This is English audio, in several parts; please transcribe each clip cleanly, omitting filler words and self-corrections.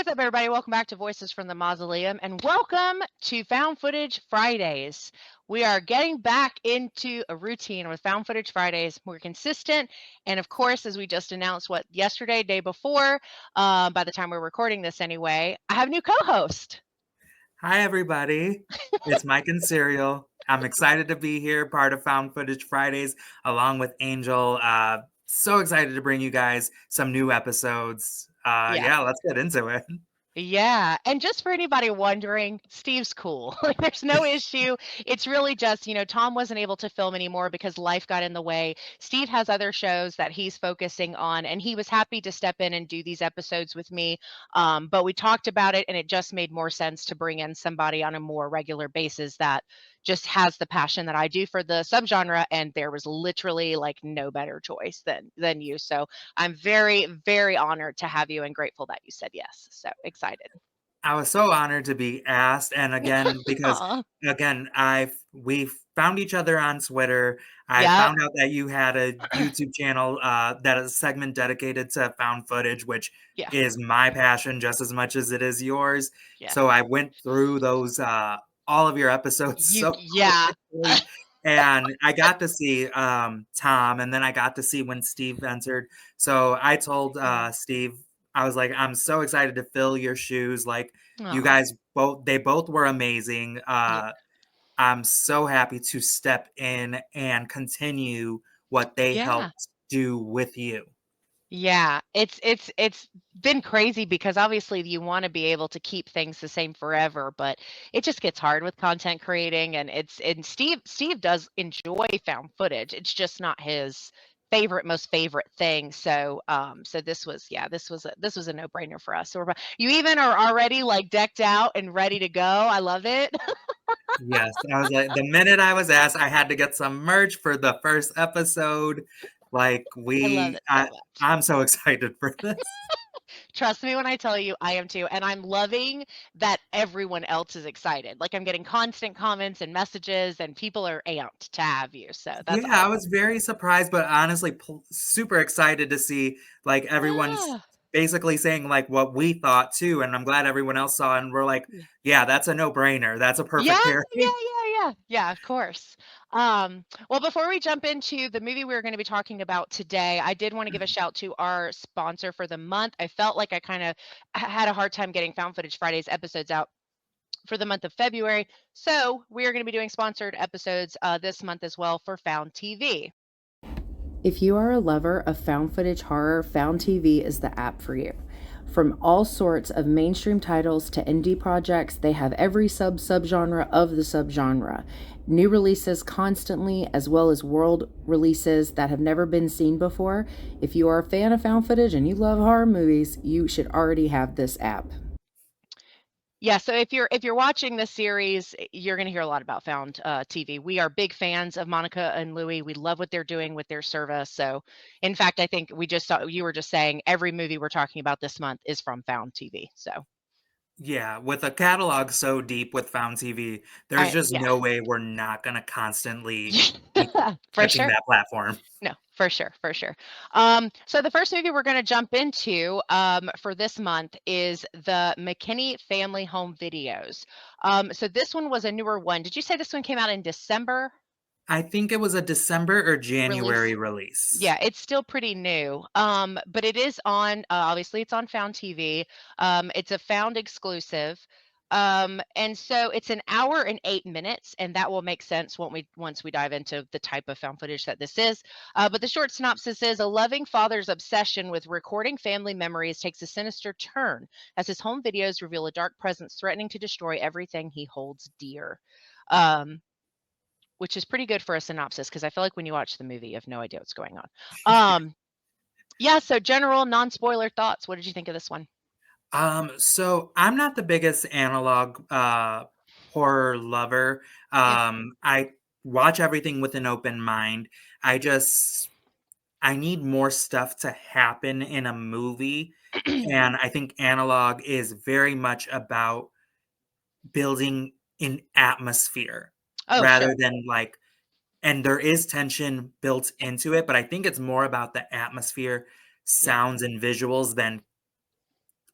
what's up, everybody? Welcome back to Voices from the Mausoleum, and welcome to Found Footage Fridays. We are getting back into a routine with Found Footage Fridays. We're consistent, and of course, as we just announced, yesterday, day before, by the time we're recording this anyway, I have a new co-host. Hi, everybody. It's Mike and Serial. I'm excited to be here, part of Found Footage Fridays, along with Angel. So excited to bring you guys some new episodes. Yeah. Let's get into it. Yeah, and just for anybody wondering, Steve's cool. Like, there's no issue. It's really just, Tom wasn't able to film anymore because life got in the way. Steve has other shows that he's focusing on, and he was happy to step in and do these episodes with me. But we talked about it, and it just made more sense to bring in somebody on a more regular basis that just has the passion that I do for the subgenre, and there was literally like no better choice than you. So I'm very, very honored to have you and grateful that you said yes. So excited. I was so honored to be asked, and again, because Aw. we found each other on Twitter. I Yep. found out that you had a YouTube channel that is a segment dedicated to found footage, which Yeah. is my passion just as much as it is yours. Yes. So I went through those all of your episodes so Yeah. quickly, and I got to see Tom, and then I got to see when Steve entered. So I told Steve, I was like, I'm so excited to fill your shoes. Like, you Aw. guys they both were amazing. Yeah. I'm so happy to step in and continue what they Yeah. helped do with you. Yeah, it's been crazy because obviously you want to be able to keep things the same forever, but it just gets hard with content creating and Steve does enjoy found footage. It's just not his most favorite thing. So this was a no-brainer for us. So you even are already like decked out and ready to go. I love it. Yes, I was like, the minute I was asked, I had to get some merch for the first episode. Like I love it so much. I'm so excited for this. Trust me when I tell you, I am too. And I'm loving that everyone else is excited. Like I'm getting constant comments and messages, and people are amped to have you. So that's Yeah, I awesome. was very surprised, but honestly, super excited to see like everyone's Yeah. basically saying like what we thought too, and I'm glad everyone else saw it, and we're like, Yeah. yeah, that's a no-brainer. That's a Yeah, perfect pairing. yeah, of course. Well, before we jump into the movie we're going to be talking about today, I did want to give a shout to our sponsor for the month. I felt like I kind of had a hard time getting Found Footage Fridays episodes out for the month of February. So we are going to be doing sponsored episodes this month as well for Found TV. If you are a lover of found footage horror, Found TV is the app for you. From all sorts of mainstream titles to indie projects, they have every subgenre of the subgenre. New releases constantly, as well as world releases that have never been seen before. If you are a fan of found footage and you love horror movies, you should already have this app. Yeah, so if you're watching this series, you're going to hear a lot about Found TV. We are big fans of Monica and Louis. We love what they're doing with their service. So, in fact, I think we just saw you were just saying every movie we're talking about this month is from Found TV. So, Yeah, with a catalog so deep with Found TV, there's I just yeah, no way we're not gonna constantly be for touching sure. that platform. No, for sure, for sure. So the first movie we're going to jump into for this month is the McKinney Family Home Videos. So this one was a newer one. Did you say this one came out in December I think it was a December or release? January release. Yeah, it's still pretty new. But it is on obviously it's on Found TV. It's a Found exclusive. And so it's an hour and 8 minutes, and that will make sense when once we dive into the type of found footage that this is. But the short synopsis is a loving father's obsession with recording family memories takes a sinister turn as his home videos reveal a dark presence threatening to destroy everything he holds dear. Um, which is pretty good for a synopsis because I feel like when you watch the movie, you have no idea what's going on. Um, yeah, so general non-spoiler thoughts. What did you think of this one? So I'm not the biggest analog horror lover. Yeah. I watch everything with an open mind. I just I need more stuff to happen in a movie, and I think analog is very much about building an atmosphere Oh, rather sure. than like, and there is tension built into it, but I think it's more about the atmosphere, Yeah. sounds, and visuals than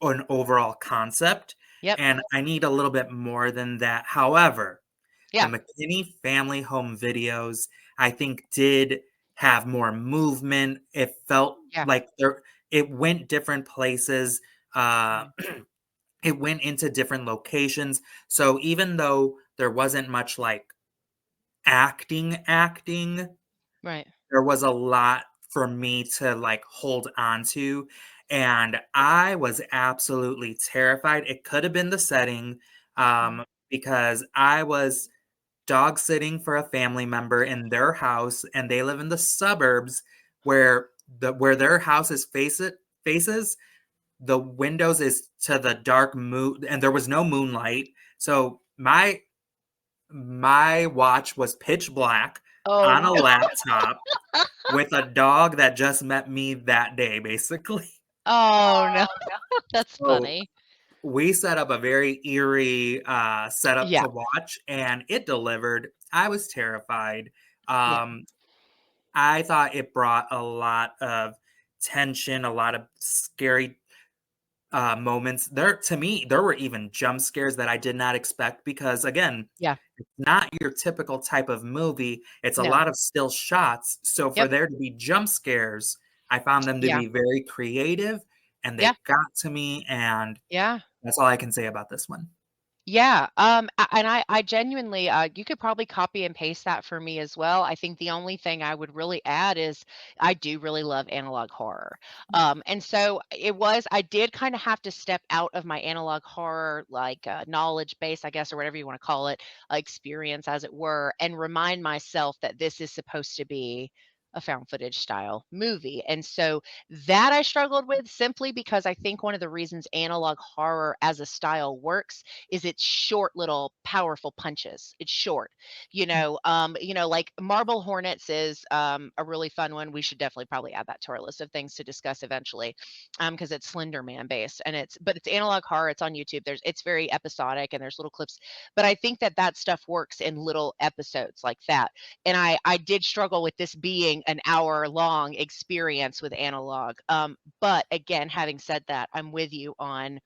an overall concept, Yep. and I need a little bit more than that. However, the Yeah. McKinney family home videos, I think, did have more movement. It felt Yeah. like it went different places. Uh, Mhm. it went into different locations. So even though there wasn't much like acting, Right. there was a lot for me to like hold on to. And I was absolutely terrified. It could have been the setting, Mhm. because I was dog sitting for a family member in their house, and they live in the suburbs where their house faces the windows is to the dark moon, and there was no moonlight. So my watch was pitch black Oh, on a no. laptop with a dog that just met me that day, basically. Oh, no. That's So funny. we set up a very eerie setup Yeah. to watch, and it delivered. I was terrified. Yeah. Um, I thought it brought a lot of tension, a lot of scary moments. To me, there were even jump scares that I did not expect because, again, Yeah. it's not your typical type of movie. It's a No. lot of still shots. So for Yep. there to be jump scares, I found them to Yeah. be very creative, and Yeah. they got to me. And Yeah. that's all I can say about this one. Yeah, and I genuinely, you could probably copy and paste that for me as well. I think the only thing I would really add is I do really love analog horror. And so I did kind of have to step out of my analog horror, like knowledge base, I guess, or whatever you want to call it, experience as it were, and remind myself that this is supposed to be a found footage style movie. And so that I struggled with simply because I think one of the reasons analog horror as a style works is it's short little powerful punches. It's short. Like Marble Hornets is a really fun one. We should definitely probably add that to our list of things to discuss eventually. Because it's Slender Man based and it's analog horror, it's on YouTube. It's very episodic and there's little clips. But I think that that stuff works in little episodes like that. And I did struggle with this being an hour long experience with analog. But again, having said that, I'm with you on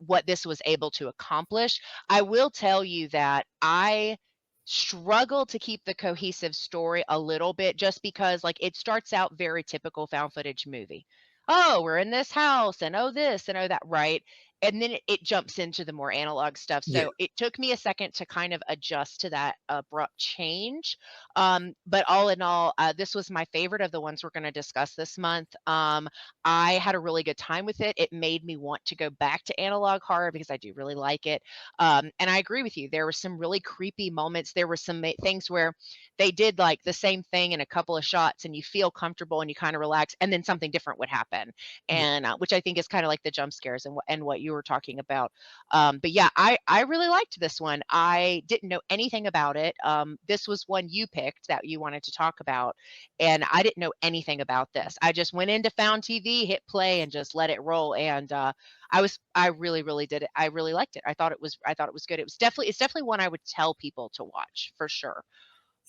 what this was able to accomplish. I will tell you that I struggle to keep the cohesive story a little bit just because like it starts out very typical found footage movie. Oh, we're in this house and oh this and oh that, right? And then it jumps into the more analog stuff. Yeah. So it took me a second to kind of adjust to that abrupt change. But all in all, this was my favorite of the ones we're going to discuss this month. I had a really good time with it. It made me want to go back to analog horror because I do really like it. And I agree with you. There were some really creepy moments. There were some things where they did like the same thing in a couple of shots and you feel comfortable and you kind of relax and then something different would happen. Yeah. And which I think is kind of like the jump scares and what you were talking about. But yeah, I really liked this one. I didn't know anything about it. This was one you picked that you wanted to talk about, and I didn't know anything about this. I just went into Found TV, hit play, and just let it roll. And I really, really did it. I really liked it. I thought it was good. It's definitely one I would tell people to watch for sure.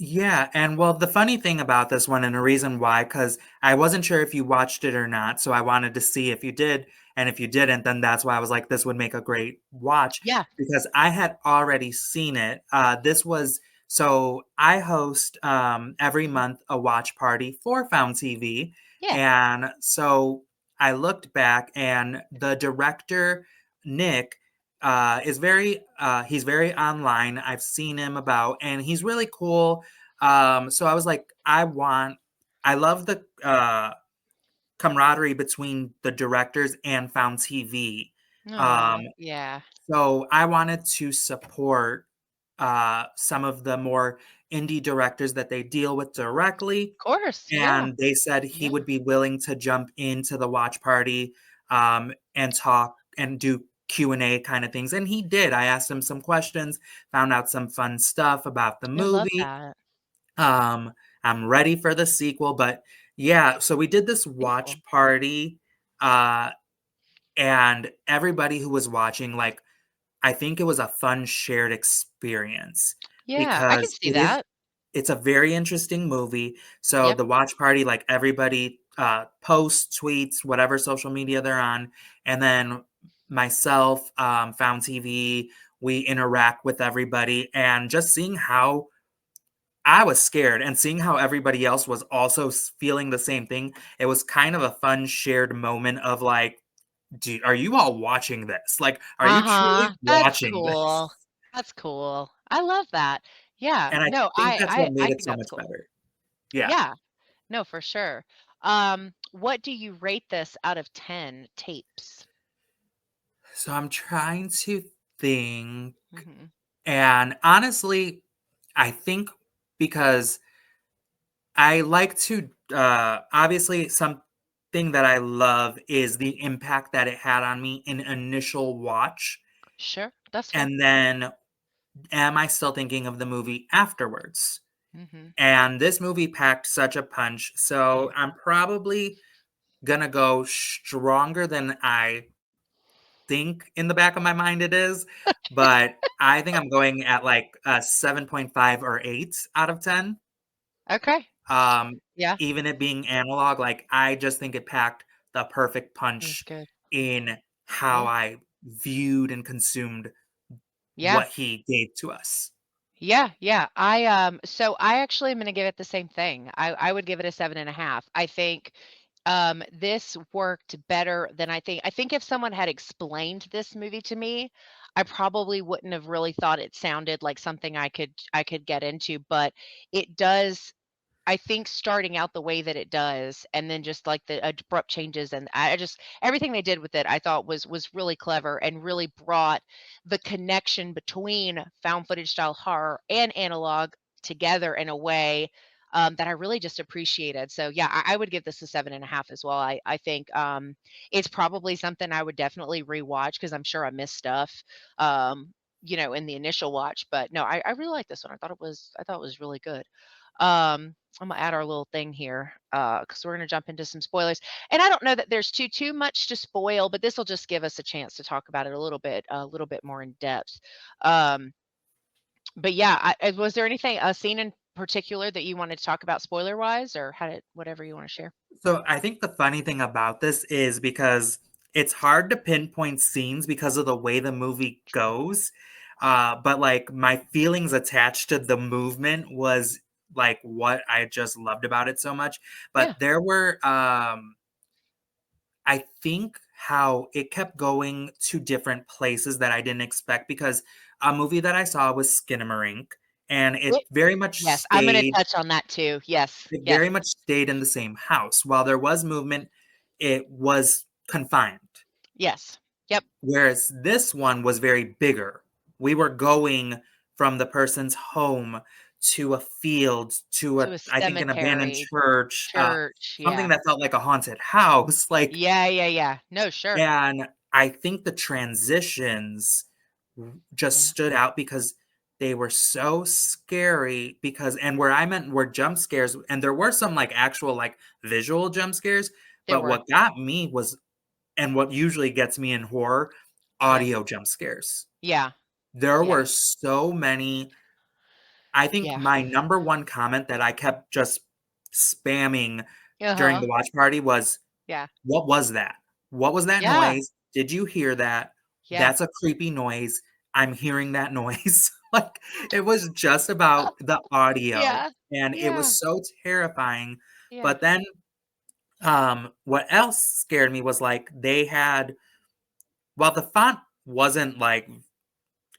Yeah, and well, the funny thing about this one, and the reason why, because I wasn't sure if you watched it or not, so I wanted to see if you did, and if you didn't, then that's why I was like, this would make a great watch, Yeah, because I had already seen it. So I host every month a watch party for Found TV, yeah. and so I looked back, and the director, Nick, he's very online. I've seen him about, and he's really cool. So I was like, I love the camaraderie between the directors and Found TV. Um, Oh, yeah. so I wanted to support some of the more indie directors that they deal with directly, Of course. Yeah. and they said he Yeah. would be willing to jump into the watch party, and talk and do Q&A kind of things, and he did. I asked him some questions, found out some fun stuff about the I love movie. that. um, I'm ready for the sequel, but yeah, so we did this Very cool. watch party, uh, and everybody who was watching, like, I think it was a fun shared experience Yeah, I can because see that. it's a very interesting movie. So Yep. the watch party, like everybody posts, tweets, whatever social media they're on, and then myself, Found TV, we interact with everybody, and just seeing how I was scared and seeing how everybody else was also feeling the same thing. It was kind of a fun shared moment of like, are you all watching this? Like, are you Uh-huh. truly That's watching this? cool. That's cool. I love that. Yeah. And I No, think I that's I what I made it think so that's much cool. better. Yeah. Yeah. No, for sure. What do you rate this out of 10 tapes? So I'm trying to think. Mhm. And honestly, I think because I like to, obviously, something that I love is the impact that it had on me in initial watch. Sure. That's fair. And then, am I still thinking of the movie afterwards? Mhm. And this movie packed such a punch. So I'm probably going to go stronger than I think in the back of my mind it is. But I think I'm going at like a 7.5 or 8 out of 10. Okay. Um, Yeah. even it being analog, like, I just think it packed the perfect It was punch good. in how Yeah. I viewed and consumed Yeah. what he gave to us. Yeah, yeah. So I actually am gonna give it the same thing. I would give it a 7.5. I think this worked better than I think if someone had explained this movie to me, I probably wouldn't have really thought it sounded like something I could get into, but it does. I think starting out the way that it does, and then just like the abrupt changes, and I just everything they did with it, I thought was really clever and really brought the connection between found footage style horror and analog together in a way that I really just appreciated. So yeah, I would give this a 7.5 as well. I think it's probably something I would definitely rewatch because I'm sure I missed stuff. In the initial watch, but no, I really like this one. I thought it was really good. I'm gonna add our little thing here because we're gonna jump into some spoilers. And I don't know that there's too much to spoil, but this will just give us a chance to talk about it a little bit more in depth. Um, but yeah, was there anything a scene in particular that you wanted to talk about spoiler wise, or how did whatever you want to share? So I think the funny thing about this is because it's hard to pinpoint scenes because of the way the movie True. goes. But like my feelings attached to the movement was like what I just loved about it so much. Yeah, But there were I think how it kept going to different places that I didn't expect because a movie that I saw was Skinamarink, and it, it very much yes, I'm gonna stayed touch on that too. Yes, it yes, very much stayed in the same house. While there was movement, it was confined. yes, yep. Whereas this one was very bigger. We were going from the person's home to a field to To a, a I think, an abandoned cemetery, church, church. something Yeah, that felt like a haunted house. Like, yeah, yeah, yeah. No, sure. and I think the transitions just Yeah, stood out because they were so scary because and where I meant were jump scares and there were some like actual like visual jump scares, there but were. what got me was and what usually gets me in horror, Yes. audio jump scares. Yeah, There yeah, were so many. I think yeah. my number one comment that I kept just spamming during Uh-huh. the watch party was Yeah. what was that? What was that Yeah. noise? Did you hear that? Yeah. That's a creepy noise. I'm hearing that noise. Like, it was just about the audio, Yeah. and it Yeah. was so terrifying. Yeah. But then, what else scared me was, like, they had while the font wasn't, like,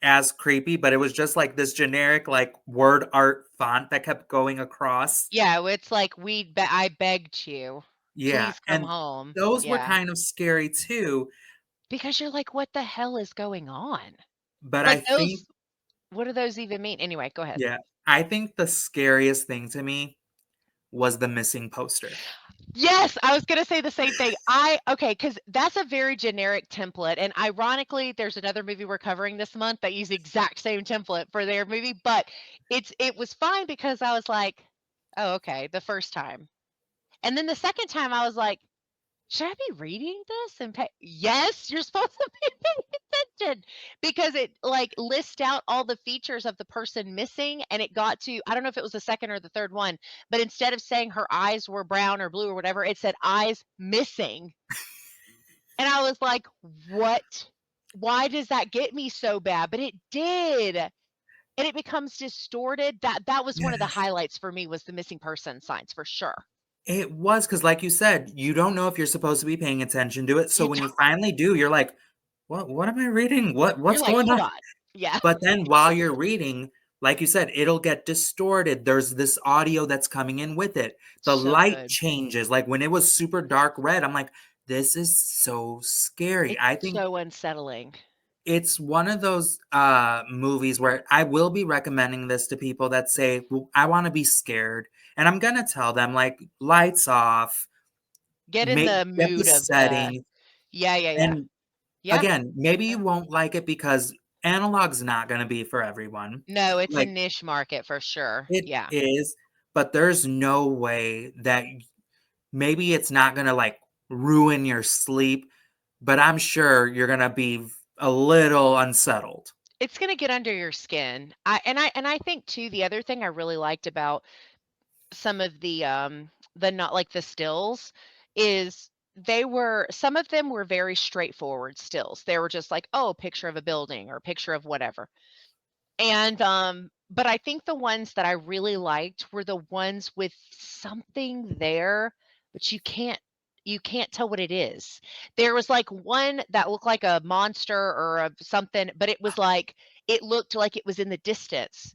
as creepy, but it was just, like, this generic, like, word art font that kept going across. Yeah, it's like, I begged you. Yeah, Please come and home." those were Yeah. kind of scary too, Because you're like, "What the hell is going on?" but I Like, think what do those even mean? Anyway, go ahead. yeah. I think the scariest thing to me was the missing poster. Yes, I was gonna say the same thing. Because that's a very generic template, and ironically, there's another movie we're covering this month that used the exact same template for their movie, but it was fine because I was like, "Oh, okay," the first time. And then the second time I was like, "Should I be reading this and pay?" Yes, you're supposed to be paying attention because it like lists out all the features of the person missing and it got to I don't know if it was the second or the third one, but instead of saying her eyes were brown or blue or whatever, it said eyes missing. And I was like, "What?" why does that get me so bad? But it did. And it becomes distorted. That was one of the Yes. highlights for me was the missing person signs for sure. It was because, like you said, you don't know if you're supposed to be paying attention to it, so You when you don't, finally do, you're like, "What am I reading? you're What's like, going hold on?" on. Yeah. But then while you're reading, like you said, it'll get distorted. There's this audio that's coming in with it. The So light good. changes. Like, when it was super dark red, I'm like, "This is so scary." It's I think so unsettling. it's one of those, movies where I will be recommending this to people that say, "Well, I wanna be scared," and I'm gonna tell them, like, "Lights off, Get in make the get the mood of the setting," yeah, yeah, yeah. and, Yeah. again, maybe you Yeah. won't like it because analog's not gonna be for everyone. No, it's a Like, niche market for sure. it Yeah. is, but there's no way that maybe it's not gonna, like, ruin your sleep, but I'm sure you're gonna be a little unsettled. It's gonna get under your skin. I think too, the other thing I really liked about some of the not like the stills is they were some of them were very straightforward stills. They were just like, oh, picture of a building or picture of whatever. And but I think the ones that I really liked were the ones with something there, but you can't tell what it is. There was like one that looked like a monster or a something, but it was like it looked like it was in the distance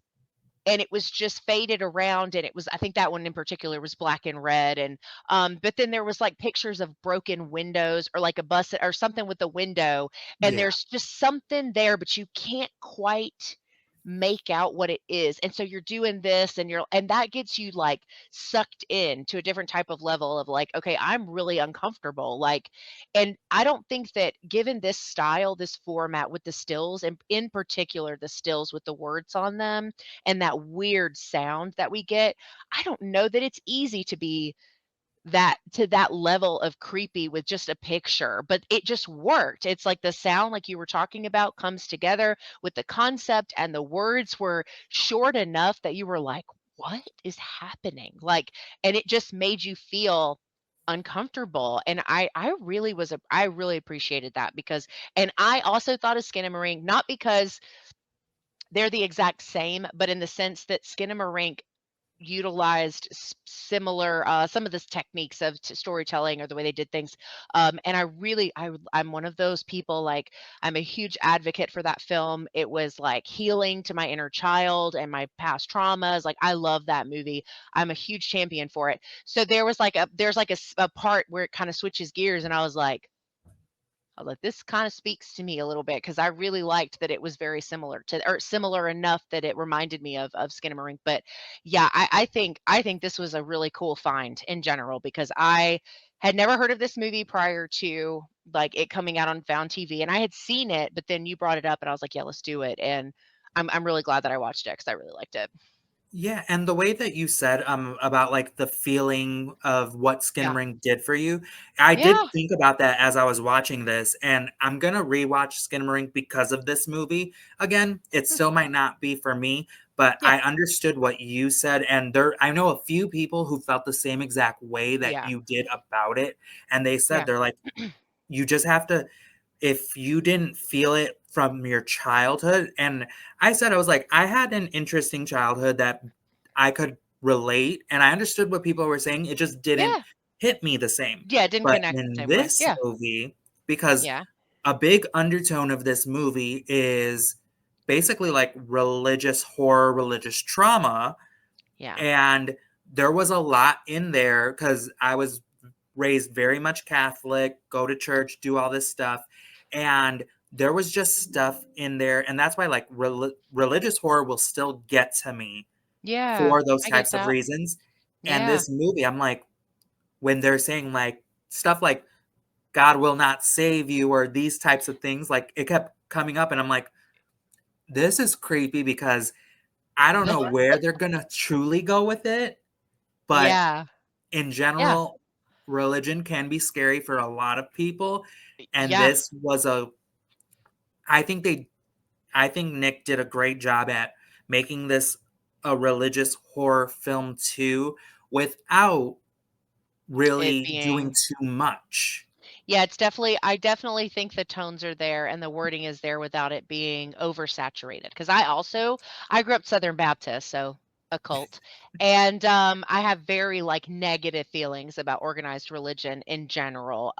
and it was just faded around and it was I think that one in particular was black and red and but then there was like pictures of broken windows or like a bus or something with the window and Yeah. there's just something there but you can't quite make out what it is and so you're doing this and that gets you like sucked in to a different type of level of like okay I'm really uncomfortable like and I don't think that given this style this format with the stills and in particular the stills with the words on them and that weird sound that we get, I don't know that it's easy to be that to that level of creepy with just a picture, but it just worked. It's like the sound, like you were talking about, comes together with the concept, and the words were short enough that you were like, "What is happening?" Like, and it just made you feel uncomfortable. And I really appreciated that because, and I also thought of Skinamarink not because they're the exact same, but in the sense that Skinamarink utilized similar some of the techniques of storytelling or the way they did things and I'm one of those people like I'm a huge advocate for that film. It was like healing to my inner child and my past traumas. Like I love that movie. I'm a huge champion for it. So there's like a part where it kind of switches gears and I was like, this kind of speaks to me a little bit because I really liked that it was very similar to, or similar enough that it reminded me of Skinamarink. But yeah, I think this was a really cool find in general because I had never heard of this movie prior to like it coming out on Found TV, and I had seen it, but then you brought it up, and I was like, yeah, let's do it. And I'm really glad that I watched it because I really liked it. Yeah, and the way that you said, about, like, the feeling of what Yeah, Skinamarink did for you, I did yeah, think about that as I was watching this, and I'm gonna rewatch Skinamarink because of this movie. Again, it Hmm. still might not be for me, but Yeah, I understood what you said, and I know a few people who felt the same exact way that yeah, you did about it, and they said yeah, they're like, "You just have to if you didn't feel it from your childhood," and I said, I was like, I had an interesting childhood that I could relate, and I understood what people were saying, it just didn't yeah, hit me the same. yeah. It didn't But connect the in same way. this Yeah, movie, because yeah, a big undertone of this movie is basically like religious horror, religious trauma, yeah, and there was a lot in there because I was raised very much Catholic, go to church, do all this stuff. And there was just stuff in there. And that's why, like, religious horror will still get to me yeah. for those I get types of that. reasons. And Yeah. this movie, I'm like, when they're saying, like, stuff like, God will not save you, or these types of things, like, it kept coming up. And I'm like, this is creepy because I don't know where they're going to truly go with it. But Yeah, in yeah, general, religion can be scary for a lot of people, and yeah, this was a I think they I think Nick did a great job at making this a religious horror film too, without it really doing being too much. Yeah, it's definitely I definitely think the tones are there and the wording is there without it being oversaturated. Because I grew up Southern Baptist, so a cult, and, I have very, like, negative feelings about organized religion in general.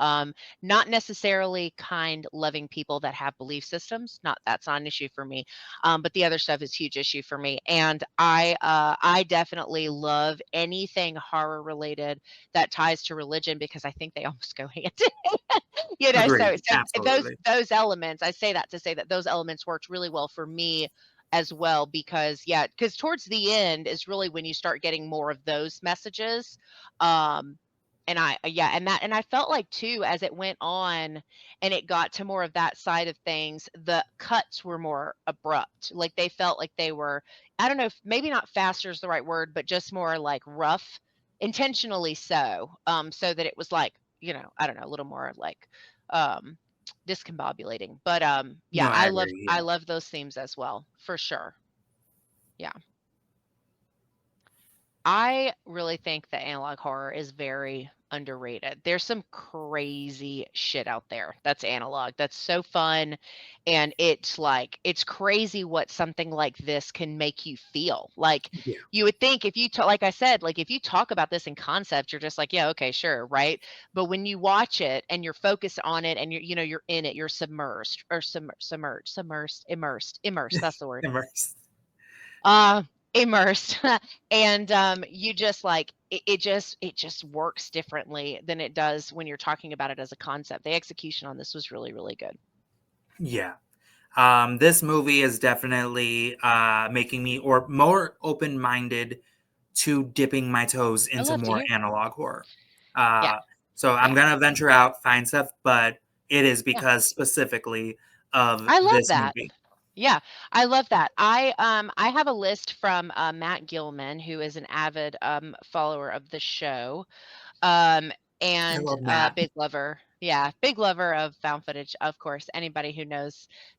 Not necessarily kind, loving people that have belief systems, that's not an issue for me, but the other stuff is a huge issue for me, and I definitely love anything horror related that ties to religion because I think they almost go hand Agreed. so Absolutely. those elements, I say that to say that those elements worked really well for me as well because yeah, because towards the end is really when you start getting more of those messages. Um, and yeah, and I felt like too as it went on and it got to more of that side of things, the cuts were more abrupt. Like they felt like they were, I don't know if maybe not faster is the right word, but just more like rough, intentionally so. So that it was like, I don't know, a little more like um discombobulating. But No, yeah, I agree. I Yeah. love those themes as well, for sure. Yeah. I really think that analog horror is very underrated. There's some crazy shit out there that's analog. That's so fun. And it's like, it's crazy what something like this can make you feel. Like, Yeah. you would think if you talk, like I said, like if you talk about this in concept, you're just like, yeah, okay, sure, right? But when you watch it and you're focused on it and you're in it, you're submersed or immersed. That's the word. Immersed. Uh, Immersed. And, you just like it just works differently than it does when you're talking about it as a concept. The execution on this was really, really good. Yeah. This movie is definitely making me or more open minded to dipping my toes I into love to more hear. analog horror. Yeah, So I'm yeah, gonna venture out, find stuff, but it is yeah. because specifically of I love this that. movie. Yeah, I love that. I have a list from, Matt Gilman, who is an avid, follower of the show. Um, I and love Matt. big lover. Yeah, big lover of found footage. Of course, anybody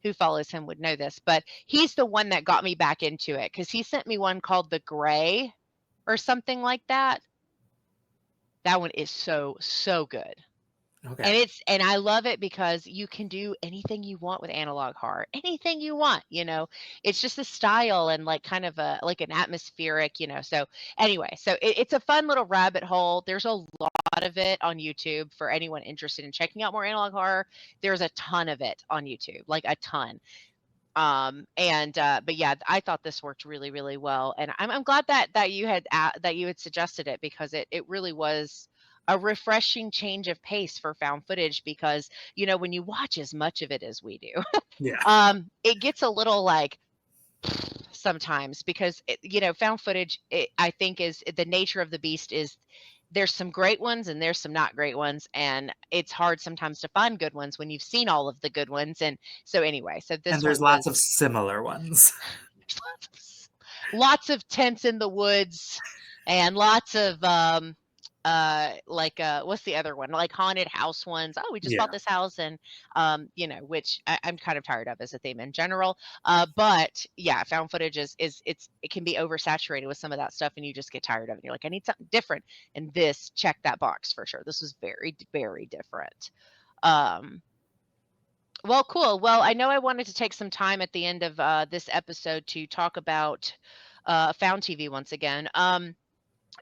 who follows him would know this. But he's the one that got me back into it because he sent me one called The Gray or something like that. That one is so, so good. Okay. And I love it because you can do anything you want with analog horror. Anything you want. It's just a style and like kind of a like an atmospheric. So anyway, so it's a fun little rabbit hole. There's a lot of it on YouTube for anyone interested in checking out more analog horror. There's a ton of it on YouTube, like a ton. And but yeah, I thought this worked really, really well, and I'm glad that you had suggested it because it really was a refreshing change of pace for found footage because when you watch as much of it as we do, Yeah. it gets a little like sometimes because found footage I think is the nature of the beast is there's some great ones and there's some not great ones and it's hard sometimes to find good ones when you've seen all of the good ones and so anyway so And this there's one lots was of similar ones. lots of tents in the woods and lots of what's the other one, like haunted house ones. Oh, we just bought Yeah. this house and which I'm kind of tired of as a theme in general. But yeah, found footage it can be oversaturated with some of that stuff and you just get tired of it. You're like, I need something different, and this checked that box for sure. This was very, very different. um well, cool. Well, I know I wanted to take some time at the end of this episode to talk about Found TV once again.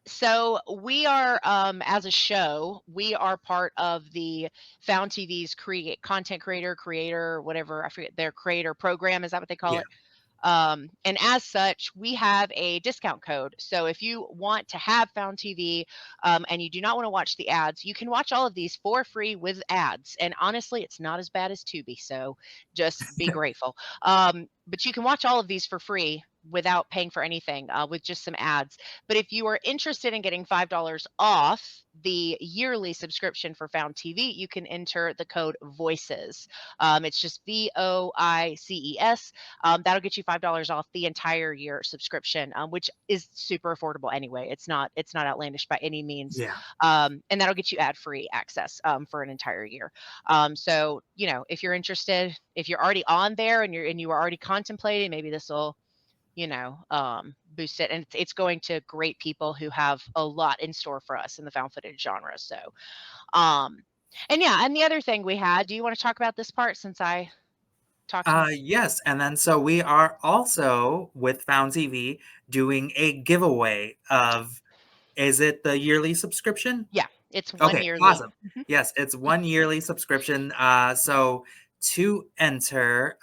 So we are, as a show, we are part of the Found TV's create content creator, whatever I forget their creator program. Is that what they call Yeah. it? And as such, we have a discount code. So if you want to have Found TV and you do not want to watch the ads, you can watch all of these for free with ads. And honestly, it's not as bad as Tubi. So just be grateful. But you can watch all of these for free without paying for anything with just some ads. But if you are interested in getting $5 off the yearly subscription for Found TV, you can enter the code VOICES. It's just VOICES. That'll get you $5 off the entire year subscription, which is super affordable anyway. It's not outlandish by any means, Yeah. and that'll get you ad-free access for an entire year. So if you're interested, if you're already on there and you are already contemplating, maybe this will boost it, and it's going to great people who have a lot in store for us in the found footage genre. So um, And yeah, and the other thing we had, do you want to talk about this part since I talked to Yes, and then so we are also with Found TV doing a giveaway of, is it the yearly subscription? Yeah, it's one Okay, yearly. awesome. Mhm. Yes, it's one yearly subscription. So to enter,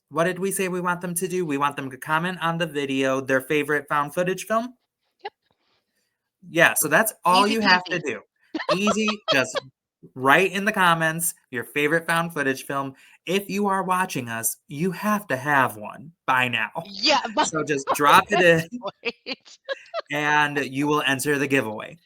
what did we say we want them to do? We want them to comment on the video their favorite found footage film. Yep. Yeah, so that's all Easy you have to peasy. do. Easy, just write in the comments your favorite found footage film. If you are watching us, you have to have one by now. Yeah, but So just drop it in wait. and you will enter the giveaway.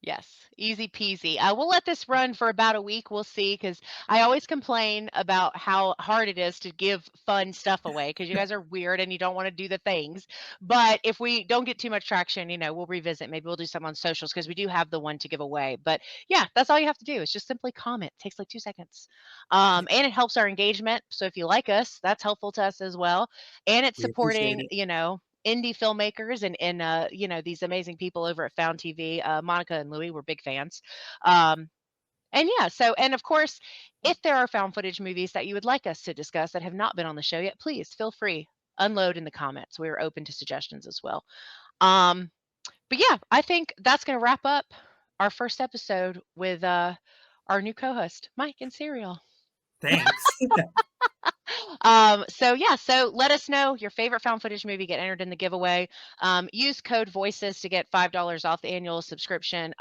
Yes, easy peasy. We'll let this run for about a week. We'll see, because I always complain about how hard it is to give fun stuff away because you guys are weird and you don't want to do the things. But if we don't get too much traction, we'll revisit. Maybe we'll do some on socials because we do have the one to give away. But yeah, that's all you have to do is just simply comment. It takes like 2 seconds. And it helps our engagement. So if you like us, that's helpful to us as well. And it's We appreciate supporting, it. indie filmmakers and these amazing people over at Found TV. Monica and Louie were big fans. Um, and yeah, so and of course, if there are found footage movies that you would like us to discuss that have not been on the show yet, please feel free unload in the comments. We are open to suggestions as well. Um, but yeah, I think that's going to wrap up our first episode with our new co-host, Mike and Serial. Thanks. So yeah, so let us know your favorite found footage movie, get entered in the giveaway. Use code voices to get $5 off the annual subscription.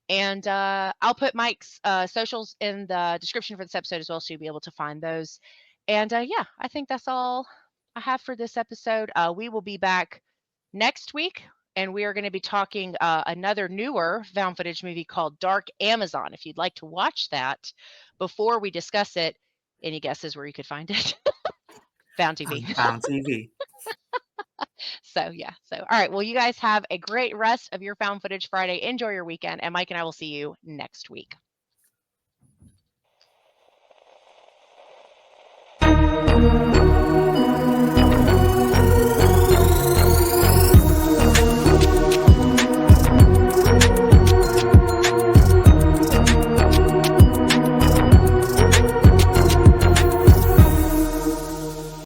And I'll put Mike's socials in the description for this episode as well, so you'll be able to find those. And yeah, I think that's all I have for this episode. We will be back next week, and we are going to be talking another newer found footage movie called Dark Amazon. If you'd like to watch that before we discuss it, any guesses where you could find it? Found TV. On Found TV. So yeah. So all right. Well, you guys have a great rest of your Found Footage Friday. Enjoy your weekend, and Mike and I will see you next week.